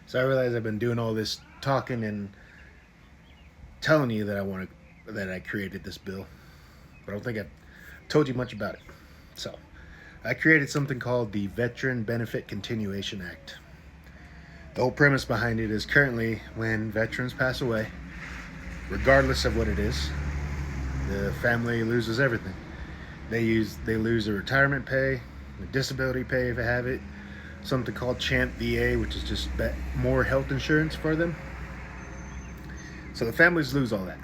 So I realize I've been doing all this talking and telling you that I created this bill, but I don't think I've told you much about it. So I created something called the Veteran Benefit Continuation Act. The whole premise behind it is currently when veterans pass away, regardless of what it is, the family loses everything. They lose their retirement pay, their disability pay if they have it, something called Champ VA, which is just more health insurance for them. So the families lose all that.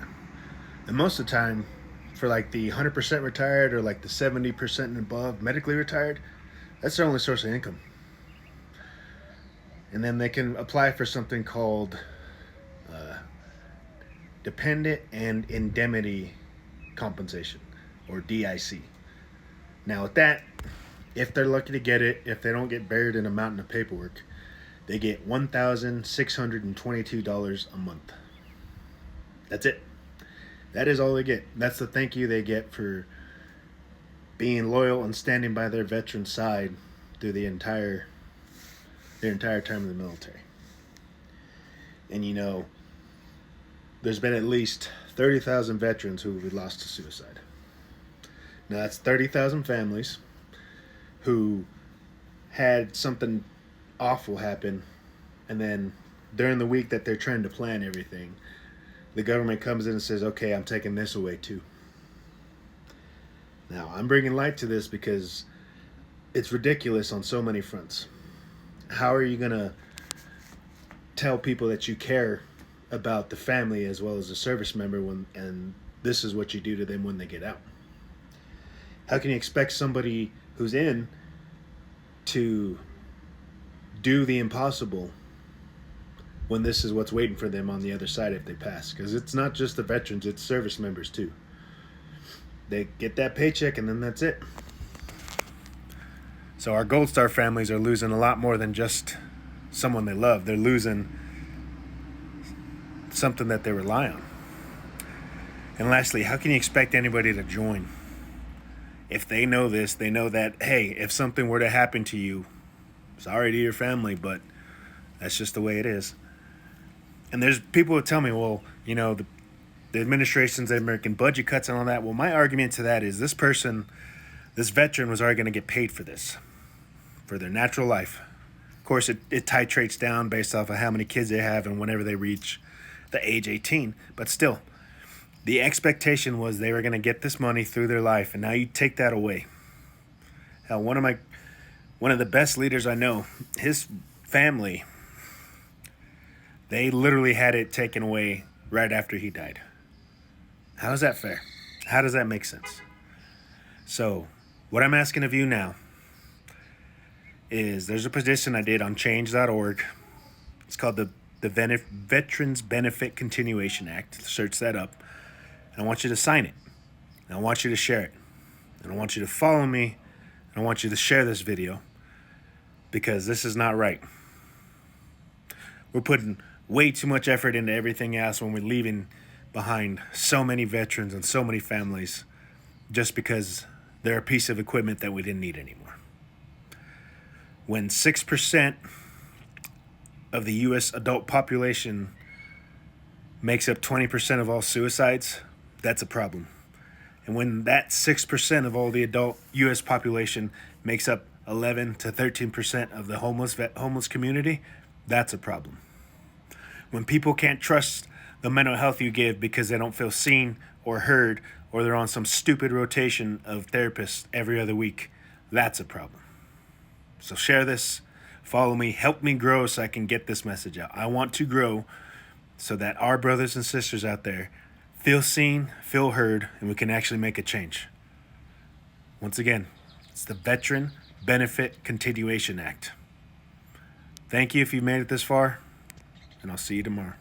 And most of the time, for like the 100% retired or like the 70% and above medically retired, that's their only source of income. And then they can apply for something called Dependent and Indemnity Compensation, or DIC. Now with that, if they're lucky to get it, if they don't get buried in a mountain of paperwork, they get $1,622 a month. That's it. That is all they get. That's the thank you they get for being loyal and standing by their veteran's side through their entire time in the military. And you know, there's been at least 30,000 veterans who have lost to suicide. Now that's 30,000 families who had something awful happen, and then during the week that they're trying to plan everything, the government comes in and says, okay, I'm taking this away too. Now, I'm bringing light to this because it's ridiculous on so many fronts. How are you going to tell people that you care about the family as well as the service member and this is what you do to them when they get out? How can you expect somebody who's in to do the impossible when this is what's waiting for them on the other side if they pass? Because it's not just the veterans, it's service members too. They get that paycheck and then that's it. So our Gold Star families are losing a lot more than just someone they love. They're losing something that they rely on. And lastly, how can you expect anybody to join? If they know this, they know that, hey, if something were to happen to you, sorry to your family, but that's just the way it is. And there's people who tell me, well, you know, the administration's American budget cuts and all that. Well, my argument to that is this veteran was already going to get paid for this, for their natural life. Of course, it titrates down based off of how many kids they have and whenever they reach the age 18. But still, the expectation was they were going to get this money through their life, and now you take that away. Hell, one of the best leaders I know, his family, they literally had it taken away right after he died. How is that fair? How does that make sense? So, what I'm asking of you now is there's a petition I did on change.org. It's called the Veterans Benefit Continuation Act. Search that up. And I want you to sign it. And I want you to share it. And I want you to follow me. And I want you to share this video because this is not right. We're putting way too much effort into everything else when we're leaving behind so many veterans and so many families just because they're a piece of equipment that we didn't need anymore. When 6% of the U.S. adult population makes up 20% of all suicides, that's a problem. And when that 6% of all the adult U.S. population makes up 11 to 13% of the homeless community, that's a problem. When people can't trust the mental health you give because they don't feel seen or heard, or they're on some stupid rotation of therapists every other week, that's a problem. So share this, follow me, help me grow so I can get this message out. I want to grow so that our brothers and sisters out there feel seen, feel heard, and we can actually make a change. Once again, it's the Veteran Benefit Continuation Act. Thank you if you've made it this far, and I'll see you tomorrow.